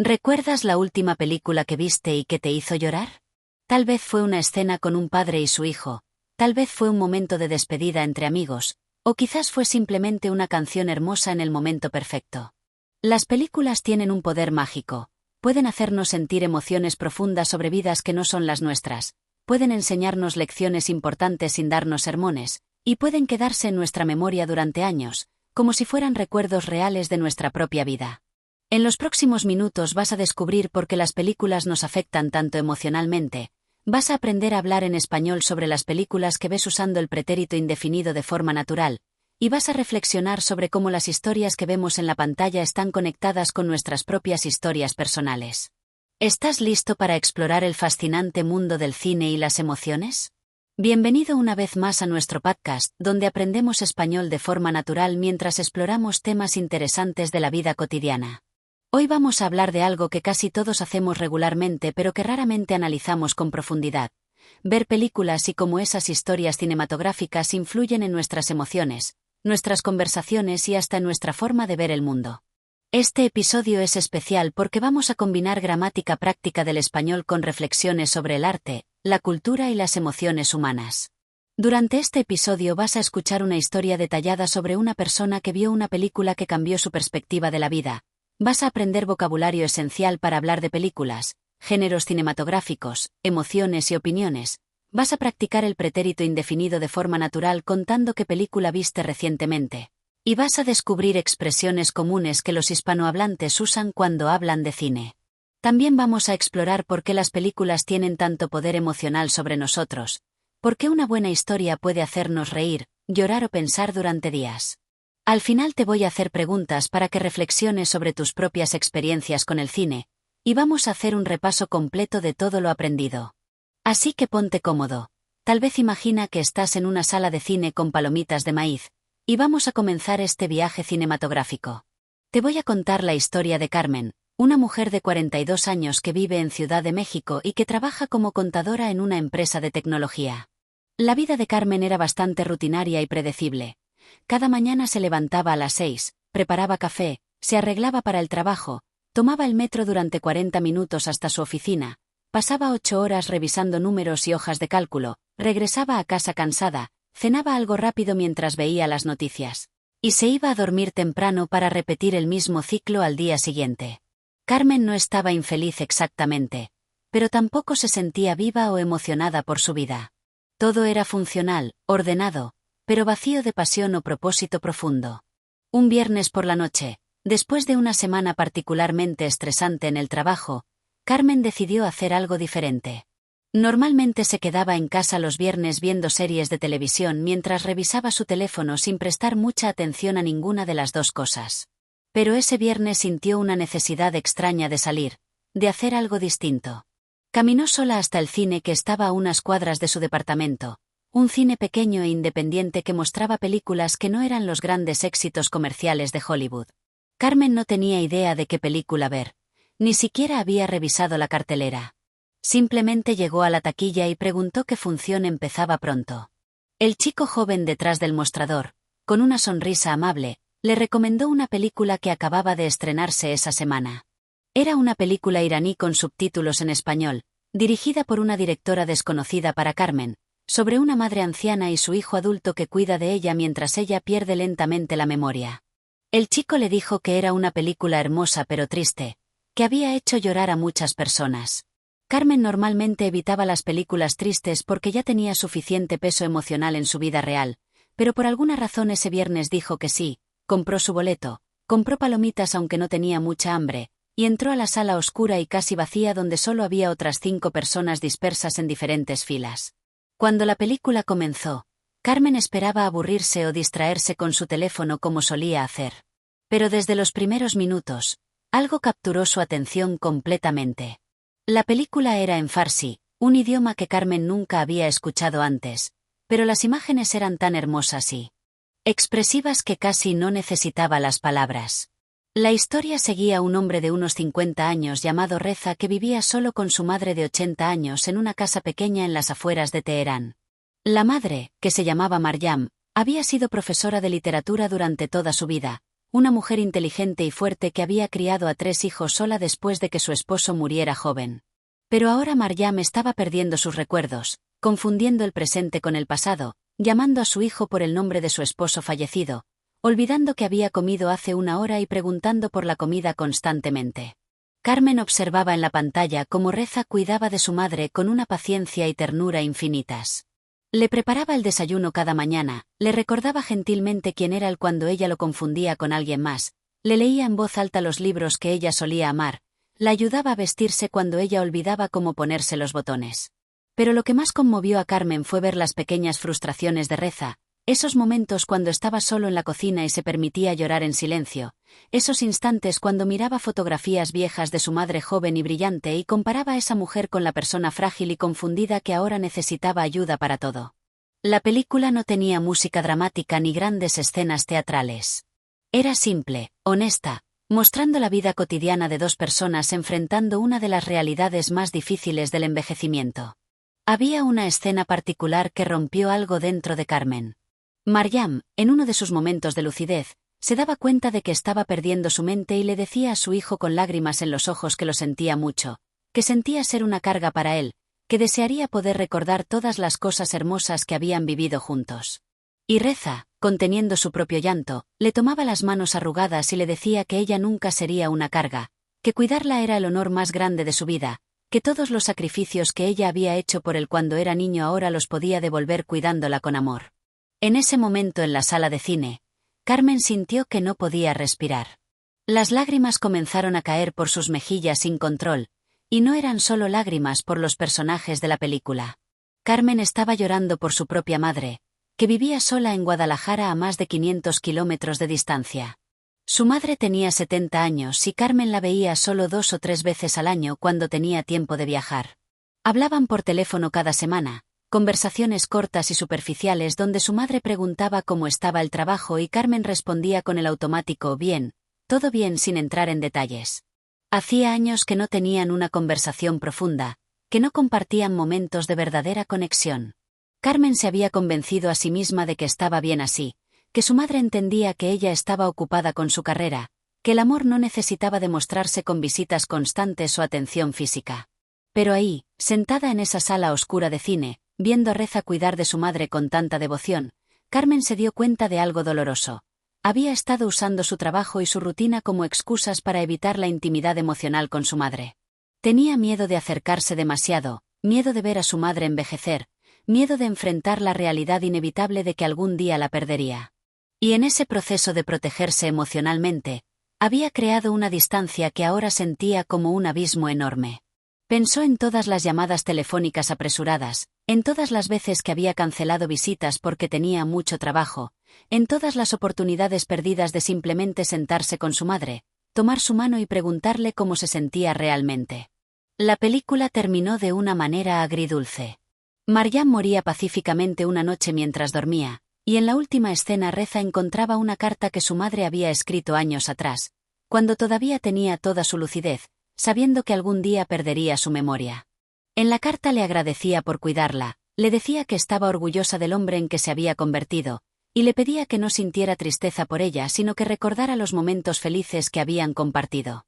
¿Recuerdas la última película que viste y que te hizo llorar? Tal vez fue una escena con un padre y su hijo, tal vez fue un momento de despedida entre amigos, o quizás fue simplemente una canción hermosa en el momento perfecto. Las películas tienen un poder mágico, pueden hacernos sentir emociones profundas sobre vidas que no son las nuestras, pueden enseñarnos lecciones importantes sin darnos sermones, y pueden quedarse en nuestra memoria durante años, como si fueran recuerdos reales de nuestra propia vida. En los próximos minutos vas a descubrir por qué las películas nos afectan tanto emocionalmente, vas a aprender a hablar en español sobre las películas que ves usando el pretérito indefinido de forma natural, y vas a reflexionar sobre cómo las historias que vemos en la pantalla están conectadas con nuestras propias historias personales. ¿Estás listo para explorar el fascinante mundo del cine y las emociones? Bienvenido una vez más a nuestro podcast, donde aprendemos español de forma natural mientras exploramos temas interesantes de la vida cotidiana. Hoy vamos a hablar de algo que casi todos hacemos regularmente pero que raramente analizamos con profundidad: ver películas y cómo esas historias cinematográficas influyen en nuestras emociones, nuestras conversaciones y hasta en nuestra forma de ver el mundo. Este episodio es especial porque vamos a combinar gramática práctica del español con reflexiones sobre el arte, la cultura y las emociones humanas. Durante este episodio vas a escuchar una historia detallada sobre una persona que vio una película que cambió su perspectiva de la vida. Vas a aprender vocabulario esencial para hablar de películas, géneros cinematográficos, emociones y opiniones. Vas a practicar el pretérito indefinido de forma natural contando qué película viste recientemente. Y vas a descubrir expresiones comunes que los hispanohablantes usan cuando hablan de cine. También vamos a explorar por qué las películas tienen tanto poder emocional sobre nosotros, por qué una buena historia puede hacernos reír, llorar o pensar durante días. Al final te voy a hacer preguntas para que reflexiones sobre tus propias experiencias con el cine, y vamos a hacer un repaso completo de todo lo aprendido. Así que ponte cómodo. Tal vez imagina que estás en una sala de cine con palomitas de maíz, y vamos a comenzar este viaje cinematográfico. Te voy a contar la historia de Carmen, una mujer de 42 años que vive en Ciudad de México y que trabaja como contadora en una empresa de tecnología. La vida de Carmen era bastante rutinaria y predecible. Cada mañana se levantaba a las 6, preparaba café, se arreglaba para el trabajo, tomaba el metro durante 40 minutos hasta su oficina, pasaba 8 horas revisando números y hojas de cálculo, regresaba a casa cansada, cenaba algo rápido mientras veía las noticias, y se iba a dormir temprano para repetir el mismo ciclo al día siguiente. Carmen no estaba infeliz exactamente, pero tampoco se sentía viva o emocionada por su vida. Todo era funcional, ordenado, pero vacío de pasión o propósito profundo. Un viernes por la noche, después de una semana particularmente estresante en el trabajo, Carmen decidió hacer algo diferente. Normalmente se quedaba en casa los viernes viendo series de televisión mientras revisaba su teléfono sin prestar mucha atención a ninguna de las dos cosas. Pero ese viernes sintió una necesidad extraña de salir, de hacer algo distinto. Caminó sola hasta el cine que estaba a unas cuadras de su departamento. Un cine pequeño e independiente que mostraba películas que no eran los grandes éxitos comerciales de Hollywood. Carmen no tenía idea de qué película ver, ni siquiera había revisado la cartelera. Simplemente llegó a la taquilla y preguntó qué función empezaba pronto. El chico joven detrás del mostrador, con una sonrisa amable, le recomendó una película que acababa de estrenarse esa semana. Era una película iraní con subtítulos en español, dirigida por una directora desconocida para Carmen, sobre una madre anciana y su hijo adulto que cuida de ella mientras ella pierde lentamente la memoria. El chico le dijo que era una película hermosa pero triste, que había hecho llorar a muchas personas. Carmen normalmente evitaba las películas tristes porque ya tenía suficiente peso emocional en su vida real, pero por alguna razón ese viernes dijo que sí, compró su boleto, compró palomitas aunque no tenía mucha hambre, y entró a la sala oscura y casi vacía donde solo había otras 5 personas dispersas en diferentes filas. Cuando la película comenzó, Carmen esperaba aburrirse o distraerse con su teléfono como solía hacer. Pero desde los primeros minutos, algo capturó su atención completamente. La película era en farsi, un idioma que Carmen nunca había escuchado antes, pero las imágenes eran tan hermosas y expresivas que casi no necesitaba las palabras. La historia seguía a un hombre de unos 50 años llamado Reza que vivía solo con su madre de 80 años en una casa pequeña en las afueras de Teherán. La madre, que se llamaba Maryam, había sido profesora de literatura durante toda su vida, una mujer inteligente y fuerte que había criado a 3 hijos sola después de que su esposo muriera joven. Pero ahora Maryam estaba perdiendo sus recuerdos, confundiendo el presente con el pasado, llamando a su hijo por el nombre de su esposo fallecido, olvidando que había comido hace una hora y preguntando por la comida constantemente. Carmen observaba en la pantalla cómo Reza cuidaba de su madre con una paciencia y ternura infinitas. Le preparaba el desayuno cada mañana, le recordaba gentilmente quién era él cuando ella lo confundía con alguien más, le leía en voz alta los libros que ella solía amar, la ayudaba a vestirse cuando ella olvidaba cómo ponerse los botones. Pero lo que más conmovió a Carmen fue ver las pequeñas frustraciones de Reza, esos momentos cuando estaba solo en la cocina y se permitía llorar en silencio, esos instantes cuando miraba fotografías viejas de su madre joven y brillante y comparaba a esa mujer con la persona frágil y confundida que ahora necesitaba ayuda para todo. La película no tenía música dramática ni grandes escenas teatrales. Era simple, honesta, mostrando la vida cotidiana de 2 personas enfrentando una de las realidades más difíciles del envejecimiento. Había una escena particular que rompió algo dentro de Carmen. Maryam, en uno de sus momentos de lucidez, se daba cuenta de que estaba perdiendo su mente y le decía a su hijo con lágrimas en los ojos que lo sentía mucho, que sentía ser una carga para él, que desearía poder recordar todas las cosas hermosas que habían vivido juntos. Y Reza, conteniendo su propio llanto, le tomaba las manos arrugadas y le decía que ella nunca sería una carga, que cuidarla era el honor más grande de su vida, que todos los sacrificios que ella había hecho por él cuando era niño ahora los podía devolver cuidándola con amor. En ese momento en la sala de cine, Carmen sintió que no podía respirar. Las lágrimas comenzaron a caer por sus mejillas sin control, y no eran solo lágrimas por los personajes de la película. Carmen estaba llorando por su propia madre, que vivía sola en Guadalajara a más de 500 kilómetros de distancia. Su madre tenía 70 años y Carmen la veía solo 2 o 3 veces al año cuando tenía tiempo de viajar. Hablaban por teléfono cada semana, conversaciones cortas y superficiales donde su madre preguntaba cómo estaba el trabajo y Carmen respondía con el automático bien, todo bien sin entrar en detalles. Hacía años que no tenían una conversación profunda, que no compartían momentos de verdadera conexión. Carmen se había convencido a sí misma de que estaba bien así, que su madre entendía que ella estaba ocupada con su carrera, que el amor no necesitaba demostrarse con visitas constantes o atención física. Pero ahí, sentada en esa sala oscura de cine, viendo a Reza cuidar de su madre con tanta devoción, Carmen se dio cuenta de algo doloroso. Había estado usando su trabajo y su rutina como excusas para evitar la intimidad emocional con su madre. Tenía miedo de acercarse demasiado, miedo de ver a su madre envejecer, miedo de enfrentar la realidad inevitable de que algún día la perdería. Y en ese proceso de protegerse emocionalmente, había creado una distancia que ahora sentía como un abismo enorme. Pensó en todas las llamadas telefónicas apresuradas, en todas las veces que había cancelado visitas porque tenía mucho trabajo, en todas las oportunidades perdidas de simplemente sentarse con su madre, tomar su mano y preguntarle cómo se sentía realmente. La película terminó de una manera agridulce. Maryam moría pacíficamente una noche mientras dormía, y en la última escena Reza encontraba una carta que su madre había escrito años atrás, cuando todavía tenía toda su lucidez, sabiendo que algún día perdería su memoria. En la carta le agradecía por cuidarla, le decía que estaba orgullosa del hombre en que se había convertido, y le pedía que no sintiera tristeza por ella sino que recordara los momentos felices que habían compartido.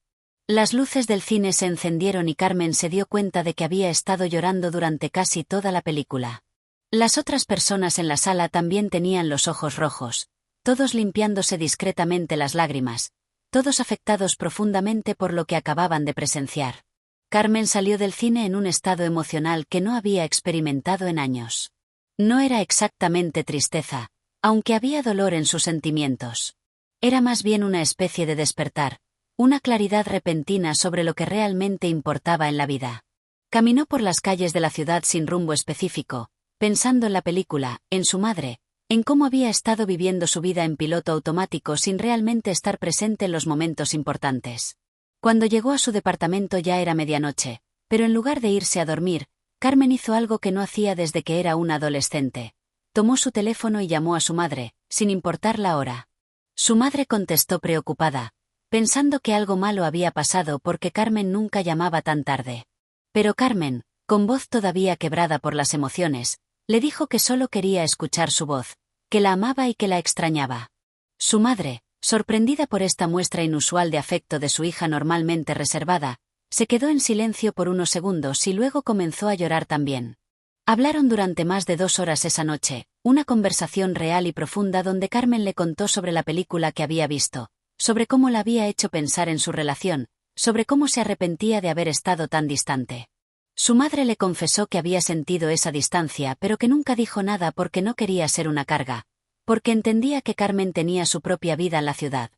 Las luces del cine se encendieron y Carmen se dio cuenta de que había estado llorando durante casi toda la película. Las otras personas en la sala también tenían los ojos rojos, todos limpiándose discretamente las lágrimas, todos afectados profundamente por lo que acababan de presenciar. Carmen salió del cine en un estado emocional que no había experimentado en años. No era exactamente tristeza, aunque había dolor en sus sentimientos. Era más bien una especie de despertar, una claridad repentina sobre lo que realmente importaba en la vida. Caminó por las calles de la ciudad sin rumbo específico, pensando en la película, en su madre, en cómo había estado viviendo su vida en piloto automático sin realmente estar presente en los momentos importantes. Cuando llegó a su departamento ya era medianoche, pero en lugar de irse a dormir, Carmen hizo algo que no hacía desde que era una adolescente. Tomó su teléfono y llamó a su madre, sin importar la hora. Su madre contestó preocupada, pensando que algo malo había pasado porque Carmen nunca llamaba tan tarde. Pero Carmen, con voz todavía quebrada por las emociones, le dijo que solo quería escuchar su voz, que la amaba y que la extrañaba. Su madre, Sorprendida por esta muestra inusual de afecto de su hija normalmente reservada, se quedó en silencio por unos segundos y luego comenzó a llorar también. Hablaron durante más de 2 horas esa noche, una conversación real y profunda donde Carmen le contó sobre la película que había visto, sobre cómo la había hecho pensar en su relación, sobre cómo se arrepentía de haber estado tan distante. Su madre le confesó que había sentido esa distancia pero que nunca dijo nada porque no quería ser una carga, porque entendía que Carmen tenía su propia vida en la ciudad.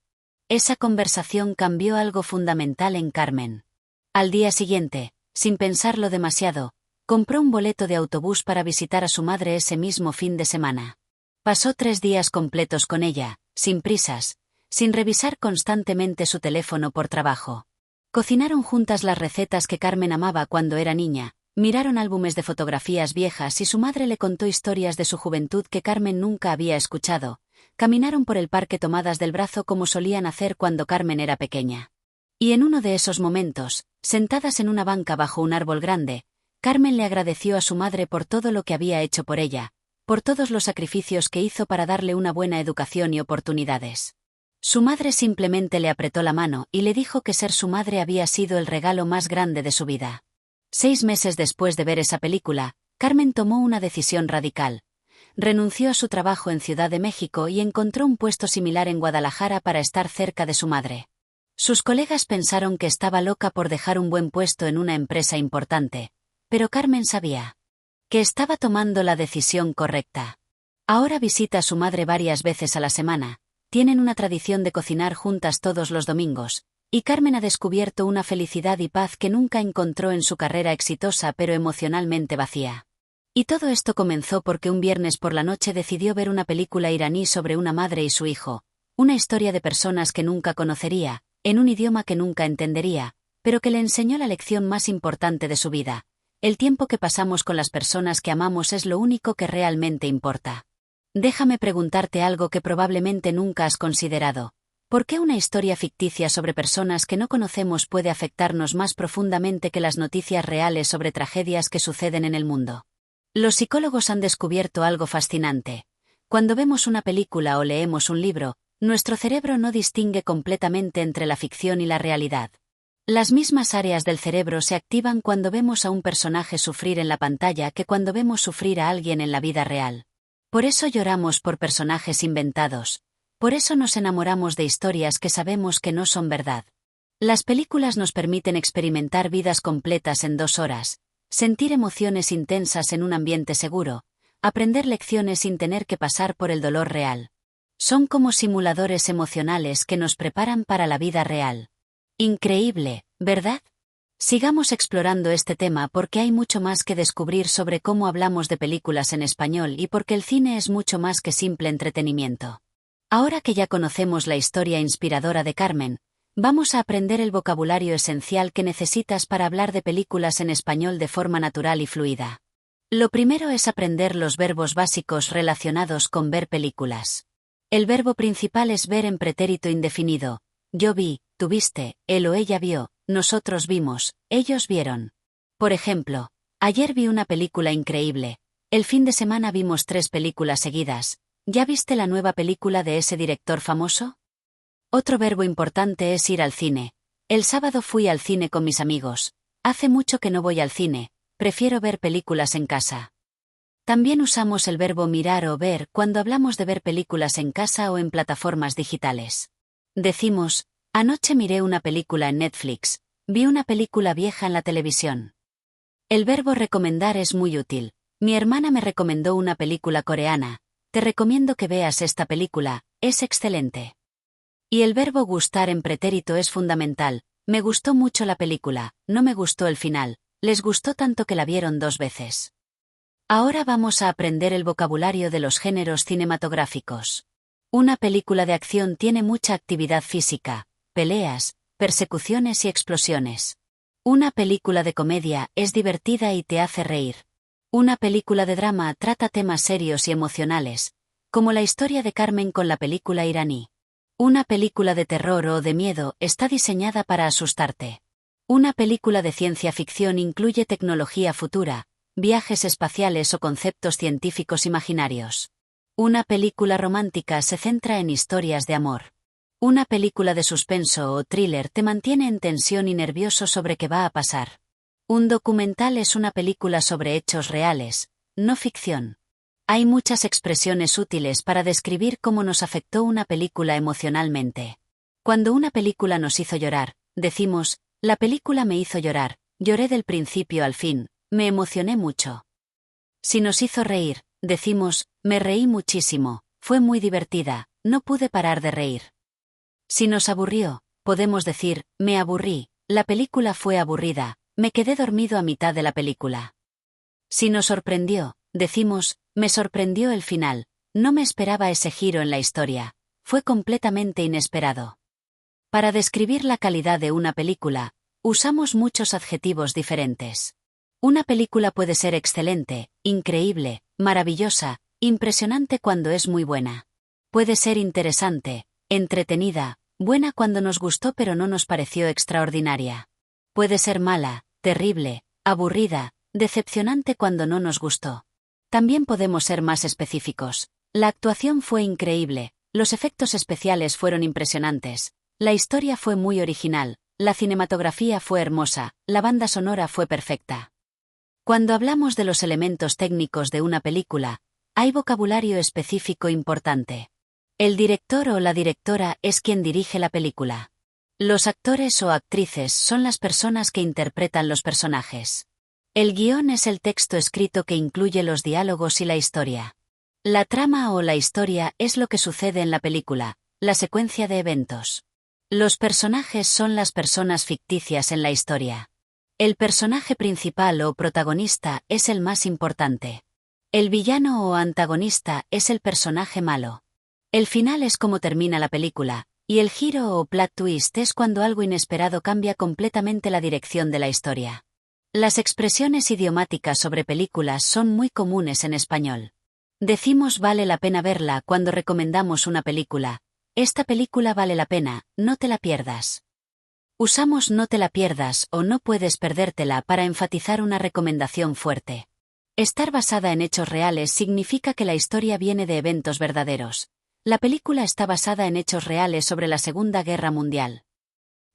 Esa conversación cambió algo fundamental en Carmen. Al día siguiente, sin pensarlo demasiado, compró un boleto de autobús para visitar a su madre ese mismo fin de semana. Pasó 3 días completos con ella, sin prisas, sin revisar constantemente su teléfono por trabajo. Cocinaron juntas las recetas que Carmen amaba cuando era niña, miraron álbumes de fotografías viejas y su madre le contó historias de su juventud que Carmen nunca había escuchado. Caminaron por el parque tomadas del brazo como solían hacer cuando Carmen era pequeña. Y en uno de esos momentos, sentadas en una banca bajo un árbol grande, Carmen le agradeció a su madre por todo lo que había hecho por ella, por todos los sacrificios que hizo para darle una buena educación y oportunidades. Su madre simplemente le apretó la mano y le dijo que ser su madre había sido el regalo más grande de su vida. 6 meses después de ver esa película, Carmen tomó una decisión radical. Renunció a su trabajo en Ciudad de México y encontró un puesto similar en Guadalajara para estar cerca de su madre. Sus colegas pensaron que estaba loca por dejar un buen puesto en una empresa importante, pero Carmen sabía que estaba tomando la decisión correcta. Ahora visita a su madre varias veces a la semana, tienen una tradición de cocinar juntas todos los domingos, y Carmen ha descubierto una felicidad y paz que nunca encontró en su carrera exitosa pero emocionalmente vacía. Y todo esto comenzó porque un viernes por la noche decidió ver una película iraní sobre una madre y su hijo, una historia de personas que nunca conocería, en un idioma que nunca entendería, pero que le enseñó la lección más importante de su vida. El tiempo que pasamos con las personas que amamos es lo único que realmente importa. Déjame preguntarte algo que probablemente nunca has considerado. ¿Por qué una historia ficticia sobre personas que no conocemos puede afectarnos más profundamente que las noticias reales sobre tragedias que suceden en el mundo? Los psicólogos han descubierto algo fascinante. Cuando vemos una película o leemos un libro, nuestro cerebro no distingue completamente entre la ficción y la realidad. Las mismas áreas del cerebro se activan cuando vemos a un personaje sufrir en la pantalla que cuando vemos sufrir a alguien en la vida real. Por eso lloramos por personajes inventados. Por eso nos enamoramos de historias que sabemos que no son verdad. Las películas nos permiten experimentar vidas completas en 2 horas, sentir emociones intensas en un ambiente seguro, aprender lecciones sin tener que pasar por el dolor real. Son como simuladores emocionales que nos preparan para la vida real. Increíble, ¿verdad? Sigamos explorando este tema porque hay mucho más que descubrir sobre cómo hablamos de películas en español y porque el cine es mucho más que simple entretenimiento. Ahora que ya conocemos la historia inspiradora de Carmen, vamos a aprender el vocabulario esencial que necesitas para hablar de películas en español de forma natural y fluida. Lo primero es aprender los verbos básicos relacionados con ver películas. El verbo principal es ver en pretérito indefinido. Yo vi, tú viste, él o ella vio, nosotros vimos, ellos vieron. Por ejemplo, ayer vi una película increíble. El fin de semana vimos 3 películas seguidas. ¿Ya viste la nueva película de ese director famoso? Otro verbo importante es ir al cine. El sábado fui al cine con mis amigos. Hace mucho que no voy al cine, prefiero ver películas en casa. También usamos el verbo mirar o ver cuando hablamos de ver películas en casa o en plataformas digitales. Decimos, anoche miré una película en Netflix, vi una película vieja en la televisión. El verbo recomendar es muy útil. Mi hermana me recomendó una película coreana. Te recomiendo que veas esta película, es excelente. Y el verbo gustar en pretérito es fundamental. Me gustó mucho la película, no me gustó el final, les gustó tanto que la vieron 2 veces. Ahora vamos a aprender el vocabulario de los géneros cinematográficos. Una película de acción tiene mucha actividad física, peleas, persecuciones y explosiones. Una película de comedia es divertida y te hace reír. Una película de drama trata temas serios y emocionales, como la historia de Carmen con la película iraní. Una película de terror o de miedo está diseñada para asustarte. Una película de ciencia ficción incluye tecnología futura, viajes espaciales o conceptos científicos imaginarios. Una película romántica se centra en historias de amor. Una película de suspenso o thriller te mantiene en tensión y nervioso sobre qué va a pasar. Un documental es una película sobre hechos reales, no ficción. Hay muchas expresiones útiles para describir cómo nos afectó una película emocionalmente. Cuando una película nos hizo llorar, decimos, la película me hizo llorar, lloré del principio al fin, me emocioné mucho. Si nos hizo reír, decimos, me reí muchísimo, fue muy divertida, no pude parar de reír. Si nos aburrió, podemos decir, me aburrí, la película fue aburrida, me quedé dormido a mitad de la película. Si nos sorprendió, decimos, me sorprendió el final, no me esperaba ese giro en la historia, fue completamente inesperado. Para describir la calidad de una película, usamos muchos adjetivos diferentes. Una película puede ser excelente, increíble, maravillosa, impresionante cuando es muy buena. Puede ser interesante, entretenida, buena cuando nos gustó pero no nos pareció extraordinaria. Puede ser mala, terrible, aburrida, decepcionante cuando no nos gustó. También podemos ser más específicos. La actuación fue increíble, los efectos especiales fueron impresionantes, la historia fue muy original, la cinematografía fue hermosa, la banda sonora fue perfecta. Cuando hablamos de los elementos técnicos de una película, hay vocabulario específico importante. El director o la directora es quien dirige la película. Los actores o actrices son las personas que interpretan los personajes. El guión es el texto escrito que incluye los diálogos y la historia. La trama o la historia es lo que sucede en la película, la secuencia de eventos. Los personajes son las personas ficticias en la historia. El personaje principal o protagonista es el más importante. El villano o antagonista es el personaje malo. El final es como termina la película, y el giro o plot twist es cuando algo inesperado cambia completamente la dirección de la historia. Las expresiones idiomáticas sobre películas son muy comunes en español. Decimos vale la pena verla cuando recomendamos una película. Esta película vale la pena, no te la pierdas. Usamos no te la pierdas o no puedes perdértela para enfatizar una recomendación fuerte. Estar basada en hechos reales significa que la historia viene de eventos verdaderos. La película está basada en hechos reales sobre la Segunda Guerra Mundial.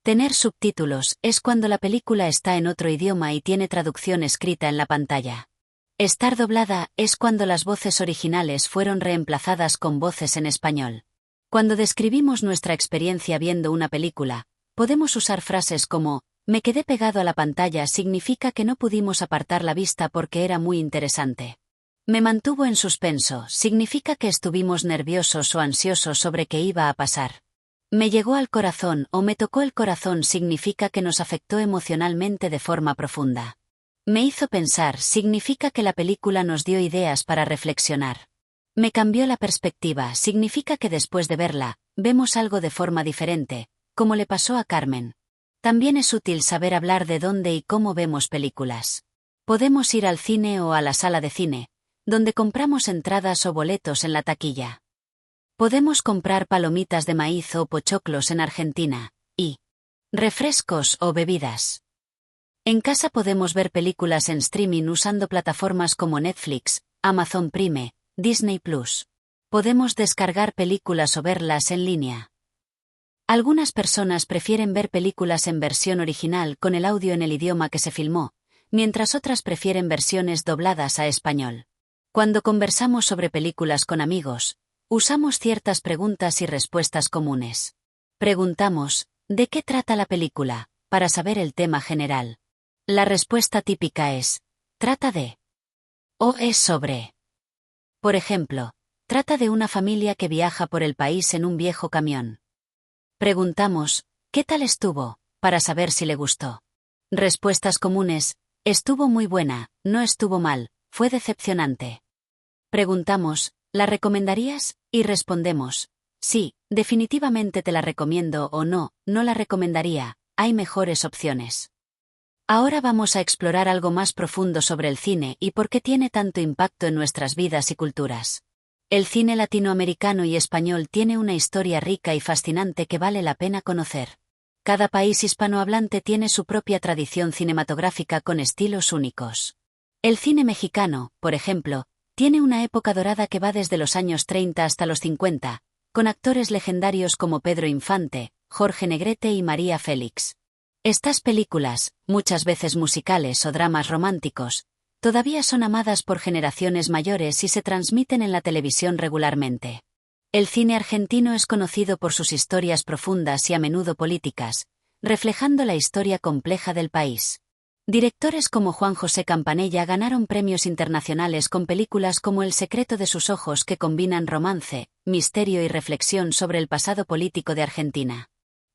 Tener subtítulos es cuando la película está en otro idioma y tiene traducción escrita en la pantalla. Estar doblada es cuando las voces originales fueron reemplazadas con voces en español. Cuando describimos nuestra experiencia viendo una película, podemos usar frases como, me quedé pegado a la pantalla significa que no pudimos apartar la vista porque era muy interesante. Me mantuvo en suspenso, significa que estuvimos nerviosos o ansiosos sobre qué iba a pasar. Me llegó al corazón o me tocó el corazón significa que nos afectó emocionalmente de forma profunda. Me hizo pensar significa que la película nos dio ideas para reflexionar. Me cambió la perspectiva significa que después de verla, vemos algo de forma diferente, como le pasó a Carmen. También es útil saber hablar de dónde y cómo vemos películas. Podemos ir al cine o a la sala de cine, donde compramos entradas o boletos en la taquilla. Podemos comprar palomitas de maíz o pochoclos en Argentina, y refrescos o bebidas. En casa podemos ver películas en streaming usando plataformas como Netflix, Amazon Prime, Disney Plus. Podemos descargar películas o verlas en línea. Algunas personas prefieren ver películas en versión original con el audio en el idioma que se filmó, mientras otras prefieren versiones dobladas a español. Cuando conversamos sobre películas con amigos, usamos ciertas preguntas y respuestas comunes. Preguntamos, ¿de qué trata la película?, para saber el tema general. La respuesta típica es, trata de, o es sobre. Por ejemplo, trata de una familia que viaja por el país en un viejo camión. Preguntamos, ¿qué tal estuvo?, para saber si le gustó. Respuestas comunes, estuvo muy buena, no estuvo mal, fue decepcionante. Preguntamos, ¿la recomendarías?, y respondemos, sí, definitivamente te la recomiendo o no, no la recomendaría, hay mejores opciones. Ahora vamos a explorar algo más profundo sobre el cine y por qué tiene tanto impacto en nuestras vidas y culturas. El cine latinoamericano y español tiene una historia rica y fascinante que vale la pena conocer. Cada país hispanohablante tiene su propia tradición cinematográfica con estilos únicos. El cine mexicano, por ejemplo, tiene una época dorada que va desde los años 30 hasta los 50, con actores legendarios como Pedro Infante, Jorge Negrete y María Félix. Estas películas, muchas veces musicales o dramas románticos, todavía son amadas por generaciones mayores y se transmiten en la televisión regularmente. El cine argentino es conocido por sus historias profundas y a menudo políticas, reflejando la historia compleja del país. Directores como Juan José Campanella ganaron premios internacionales con películas como El secreto de sus ojos, que combinan romance, misterio y reflexión sobre el pasado político de Argentina.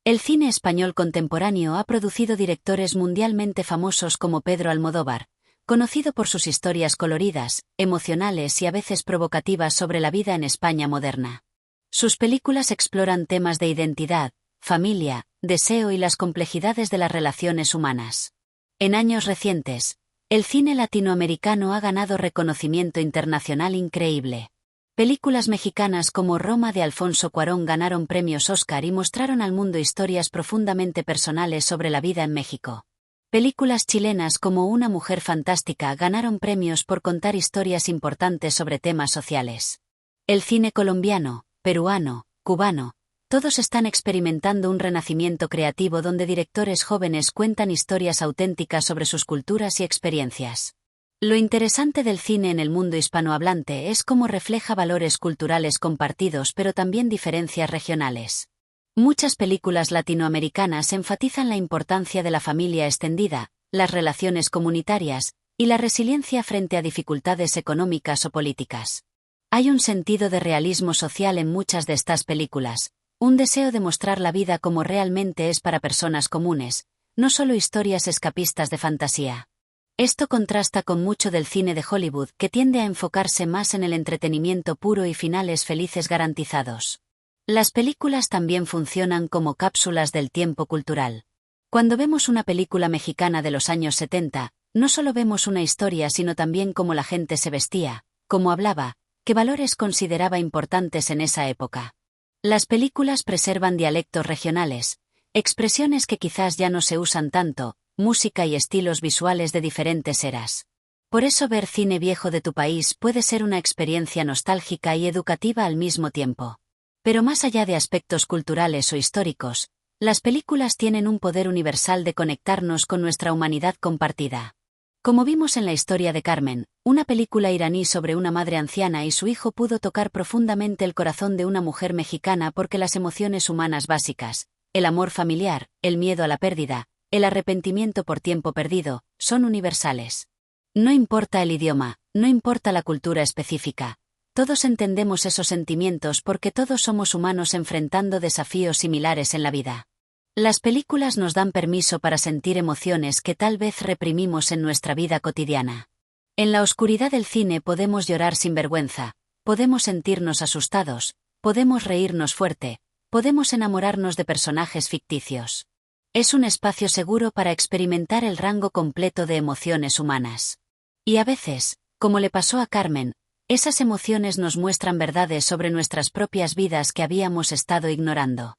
El cine español contemporáneo ha producido directores mundialmente famosos como Pedro Almodóvar, conocido por sus historias coloridas, emocionales y a veces provocativas sobre la vida en España moderna. Sus películas exploran temas de identidad, familia, deseo y las complejidades de las relaciones humanas. En años recientes, el cine latinoamericano ha ganado reconocimiento internacional increíble. Películas mexicanas como Roma de Alfonso Cuarón ganaron premios Oscar y mostraron al mundo historias profundamente personales sobre la vida en México. Películas chilenas como Una mujer fantástica ganaron premios por contar historias importantes sobre temas sociales. El cine colombiano, peruano, cubano, todos están experimentando un renacimiento creativo donde directores jóvenes cuentan historias auténticas sobre sus culturas y experiencias. Lo interesante del cine en el mundo hispanohablante es cómo refleja valores culturales compartidos pero también diferencias regionales. Muchas películas latinoamericanas enfatizan la importancia de la familia extendida, las relaciones comunitarias, y la resiliencia frente a dificultades económicas o políticas. Hay un sentido de realismo social en muchas de estas películas, un deseo de mostrar la vida como realmente es para personas comunes, no solo historias escapistas de fantasía. Esto contrasta con mucho del cine de Hollywood, que tiende a enfocarse más en el entretenimiento puro y finales felices garantizados. Las películas también funcionan como cápsulas del tiempo cultural. Cuando vemos una película mexicana de los años 70, no solo vemos una historia sino también cómo la gente se vestía, cómo hablaba, qué valores consideraba importantes en esa época. Las películas preservan dialectos regionales, expresiones que quizás ya no se usan tanto, música y estilos visuales de diferentes eras. Por eso ver cine viejo de tu país puede ser una experiencia nostálgica y educativa al mismo tiempo. Pero más allá de aspectos culturales o históricos, las películas tienen un poder universal de conectarnos con nuestra humanidad compartida. Como vimos en la historia de Carmen, una película iraní sobre una madre anciana y su hijo pudo tocar profundamente el corazón de una mujer mexicana porque las emociones humanas básicas, el amor familiar, el miedo a la pérdida, el arrepentimiento por tiempo perdido, son universales. No importa el idioma, no importa la cultura específica, todos entendemos esos sentimientos porque todos somos humanos enfrentando desafíos similares en la vida. Las películas nos dan permiso para sentir emociones que tal vez reprimimos en nuestra vida cotidiana. En la oscuridad del cine podemos llorar sin vergüenza, podemos sentirnos asustados, podemos reírnos fuerte, podemos enamorarnos de personajes ficticios. Es un espacio seguro para experimentar el rango completo de emociones humanas. Y a veces, como le pasó a Carmen, esas emociones nos muestran verdades sobre nuestras propias vidas que habíamos estado ignorando.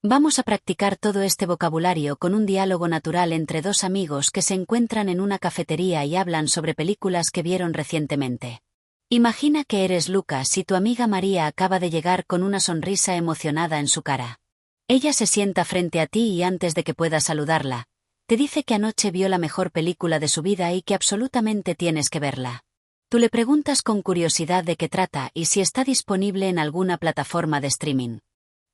Vamos a practicar todo este vocabulario con un diálogo natural entre dos amigos que se encuentran en una cafetería y hablan sobre películas que vieron recientemente. Imagina que eres Lucas y tu amiga María acaba de llegar con una sonrisa emocionada en su cara. Ella se sienta frente a ti y antes de que puedas saludarla, te dice que anoche vio la mejor película de su vida y que absolutamente tienes que verla. Tú le preguntas con curiosidad de qué trata y si está disponible en alguna plataforma de streaming.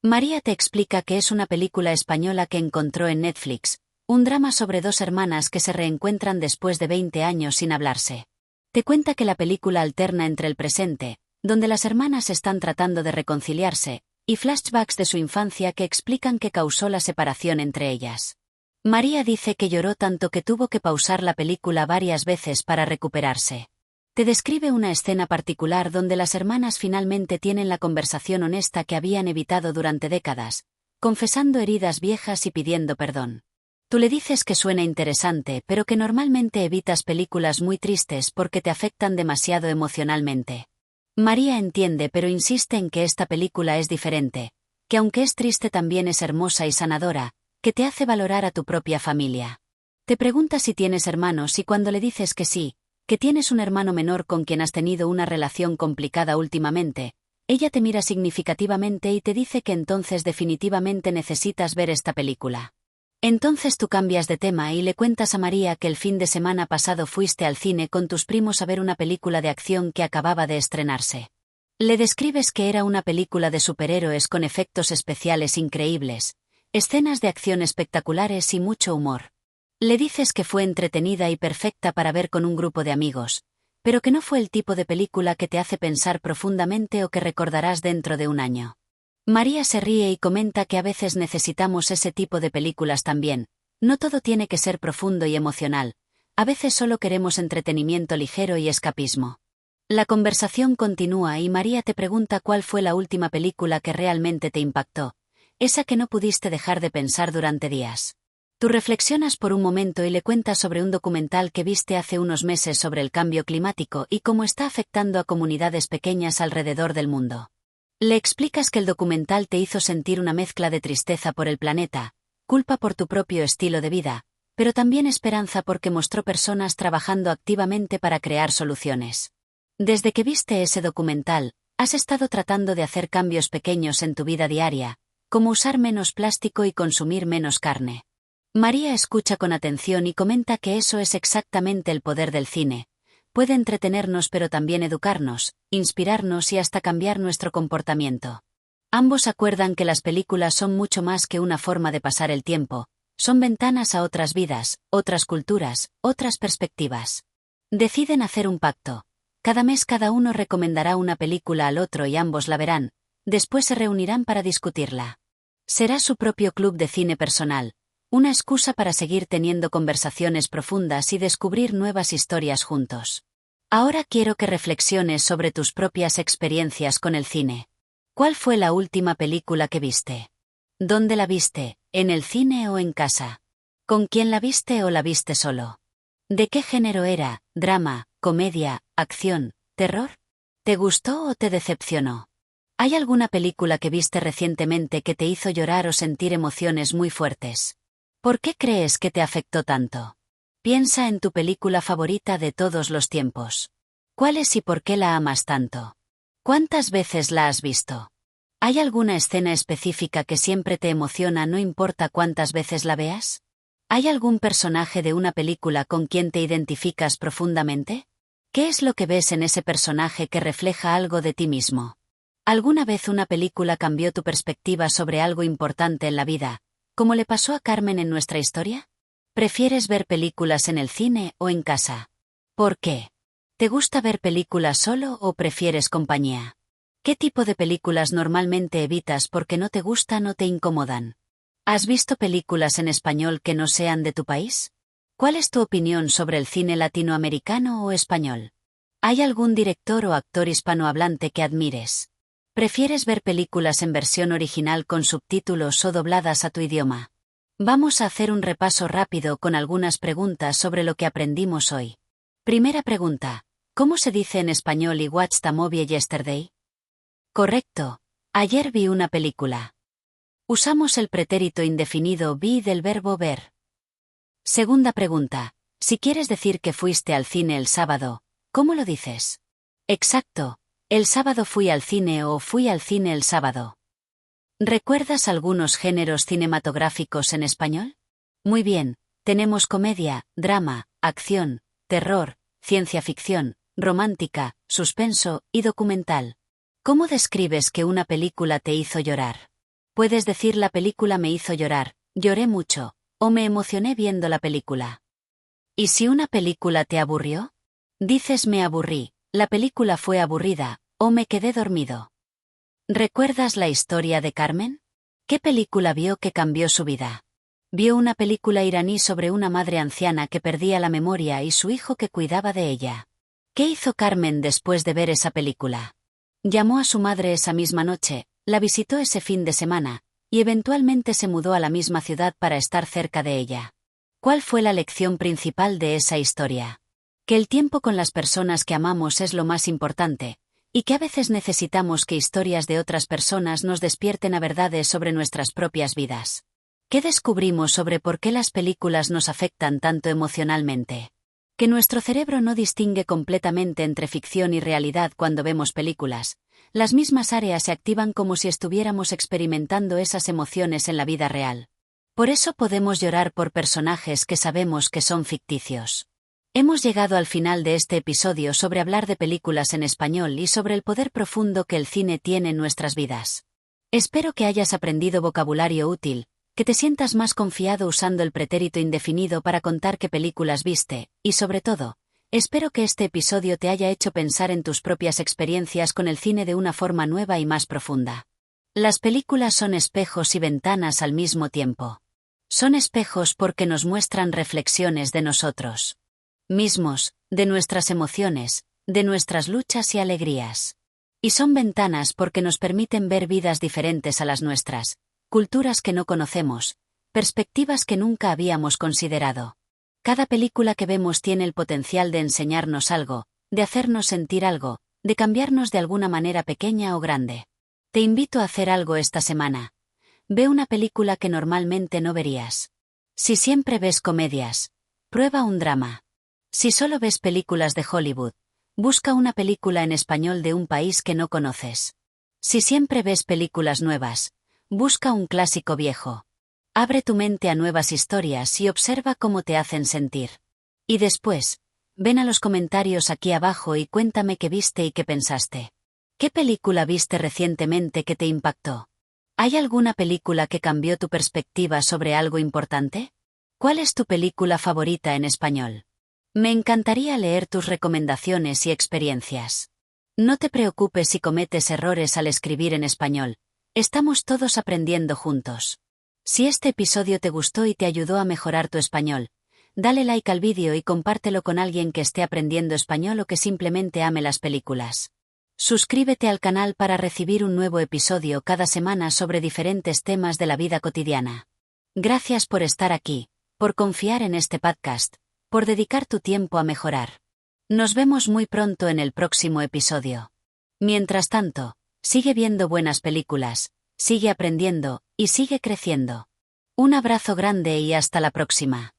María te explica que es una película española que encontró en Netflix, un drama sobre dos hermanas que se reencuentran después de 20 años sin hablarse. Te cuenta que la película alterna entre el presente, donde las hermanas están tratando de reconciliarse, y flashbacks de su infancia que explican qué causó la separación entre ellas. María dice que lloró tanto que tuvo que pausar la película varias veces para recuperarse. Te describe una escena particular donde las hermanas finalmente tienen la conversación honesta que habían evitado durante décadas, confesando heridas viejas y pidiendo perdón. Tú le dices que suena interesante, pero que normalmente evitas películas muy tristes porque te afectan demasiado emocionalmente. María entiende pero insiste en que esta película es diferente, que aunque es triste también es hermosa y sanadora, que te hace valorar a tu propia familia. Te pregunta si tienes hermanos y cuando le dices que sí, que tienes un hermano menor con quien has tenido una relación complicada últimamente, Ella te mira significativamente y te dice que entonces definitivamente necesitas ver esta película. Entonces tú cambias de tema y le cuentas a María que el fin de semana pasado fuiste al cine con tus primos a ver una película de acción que acababa de estrenarse. Le describes que era una película de superhéroes con efectos especiales increíbles, escenas de acción espectaculares y mucho humor. Le dices que fue entretenida y perfecta para ver con un grupo de amigos, pero que no fue el tipo de película que te hace pensar profundamente o que recordarás dentro de un año. María se ríe y comenta que a veces necesitamos ese tipo de películas también. No todo tiene que ser profundo y emocional. A veces solo queremos entretenimiento ligero y escapismo. La conversación continúa y María te pregunta cuál fue la última película que realmente te impactó, esa que no pudiste dejar de pensar durante días. Tú reflexionas por un momento y le cuentas sobre un documental que viste hace unos meses sobre el cambio climático y cómo está afectando a comunidades pequeñas alrededor del mundo. Le explicas que el documental te hizo sentir una mezcla de tristeza por el planeta, culpa por tu propio estilo de vida, pero también esperanza porque mostró personas trabajando activamente para crear soluciones. Desde que viste ese documental, has estado tratando de hacer cambios pequeños en tu vida diaria, como usar menos plástico y consumir menos carne. María escucha con atención y comenta que eso es exactamente el poder del cine. Puede entretenernos pero también educarnos, inspirarnos y hasta cambiar nuestro comportamiento. Ambos acuerdan que las películas son mucho más que una forma de pasar el tiempo, son ventanas a otras vidas, otras culturas, otras perspectivas. Deciden hacer un pacto. Cada mes cada uno recomendará una película al otro y ambos la verán, después se reunirán para discutirla. Será su propio club de cine personal, una excusa para seguir teniendo conversaciones profundas y descubrir nuevas historias juntos. Ahora quiero que reflexiones sobre tus propias experiencias con el cine. ¿Cuál fue la última película que viste? ¿Dónde la viste? ¿En el cine o en casa? ¿Con quién la viste o la viste solo? ¿De qué género era? ¿Drama, comedia, acción, terror? ¿Te gustó o te decepcionó? ¿Hay alguna película que viste recientemente que te hizo llorar o sentir emociones muy fuertes? ¿Por qué crees que te afectó tanto? Piensa en tu película favorita de todos los tiempos. ¿Cuál es y por qué la amas tanto? ¿Cuántas veces la has visto? ¿Hay alguna escena específica que siempre te emociona no importa cuántas veces la veas? ¿Hay algún personaje de una película con quien te identificas profundamente? ¿Qué es lo que ves en ese personaje que refleja algo de ti mismo? ¿Alguna vez una película cambió tu perspectiva sobre algo importante en la vida, como le pasó a Carmen en nuestra historia? ¿Prefieres ver películas en el cine o en casa? ¿Por qué? ¿Te gusta ver películas solo o prefieres compañía? ¿Qué tipo de películas normalmente evitas porque no te gustan o te incomodan? ¿Has visto películas en español que no sean de tu país? ¿Cuál es tu opinión sobre el cine latinoamericano o español? ¿Hay algún director o actor hispanohablante que admires? ¿Prefieres ver películas en versión original con subtítulos o dobladas a tu idioma? Vamos a hacer un repaso rápido con algunas preguntas sobre lo que aprendimos hoy. Primera pregunta. ¿Cómo se dice en español I watched a movie yesterday? Correcto. Ayer vi una película. Usamos el pretérito indefinido vi del verbo ver. Segunda pregunta. Si quieres decir que fuiste al cine el sábado, ¿cómo lo dices? Exacto. El sábado fui al cine o fui al cine el sábado. ¿Recuerdas algunos géneros cinematográficos en español? Muy bien, tenemos comedia, drama, acción, terror, ciencia ficción, romántica, suspenso y documental. ¿Cómo describes que una película te hizo llorar? Puedes decir la película me hizo llorar, lloré mucho, o me emocioné viendo la película. ¿Y si una película te aburrió? Dices me aburrí, la película fue aburrida, o me quedé dormido. ¿Recuerdas la historia de Carmen? ¿Qué película vio que cambió su vida? Vio una película iraní sobre una madre anciana que perdía la memoria y su hijo que cuidaba de ella. ¿Qué hizo Carmen después de ver esa película? Llamó a su madre esa misma noche, la visitó ese fin de semana, y eventualmente se mudó a la misma ciudad para estar cerca de ella. ¿Cuál fue la lección principal de esa historia? Que el tiempo con las personas que amamos es lo más importante, y que a veces necesitamos que historias de otras personas nos despierten a verdades sobre nuestras propias vidas. ¿Qué descubrimos sobre por qué las películas nos afectan tanto emocionalmente? Que nuestro cerebro no distingue completamente entre ficción y realidad cuando vemos películas. Las mismas áreas se activan como si estuviéramos experimentando esas emociones en la vida real. Por eso podemos llorar por personajes que sabemos que son ficticios. Hemos llegado al final de este episodio sobre hablar de películas en español y sobre el poder profundo que el cine tiene en nuestras vidas. Espero que hayas aprendido vocabulario útil, que te sientas más confiado usando el pretérito indefinido para contar qué películas viste, y sobre todo, espero que este episodio te haya hecho pensar en tus propias experiencias con el cine de una forma nueva y más profunda. Las películas son espejos y ventanas al mismo tiempo. Son espejos porque nos muestran reflexiones de nosotros mismos, de nuestras emociones, de nuestras luchas y alegrías. Y son ventanas porque nos permiten ver vidas diferentes a las nuestras, culturas que no conocemos, perspectivas que nunca habíamos considerado. Cada película que vemos tiene el potencial de enseñarnos algo, de hacernos sentir algo, de cambiarnos de alguna manera pequeña o grande. Te invito a hacer algo esta semana. Ve una película que normalmente no verías. Si siempre ves comedias, prueba un drama. Si solo ves películas de Hollywood, busca una película en español de un país que no conoces. Si siempre ves películas nuevas, busca un clásico viejo. Abre tu mente a nuevas historias y observa cómo te hacen sentir. Y después, ven a los comentarios aquí abajo y cuéntame qué viste y qué pensaste. ¿Qué película viste recientemente que te impactó? ¿Hay alguna película que cambió tu perspectiva sobre algo importante? ¿Cuál es tu película favorita en español? Me encantaría leer tus recomendaciones y experiencias. No te preocupes si cometes errores al escribir en español. Estamos todos aprendiendo juntos. Si este episodio te gustó y te ayudó a mejorar tu español, dale like al vídeo y compártelo con alguien que esté aprendiendo español o que simplemente ame las películas. Suscríbete al canal para recibir un nuevo episodio cada semana sobre diferentes temas de la vida cotidiana. Gracias por estar aquí, por confiar en este podcast, por dedicar tu tiempo a mejorar. Nos vemos muy pronto en el próximo episodio. Mientras tanto, sigue viendo buenas películas, sigue aprendiendo, y sigue creciendo. Un abrazo grande y hasta la próxima.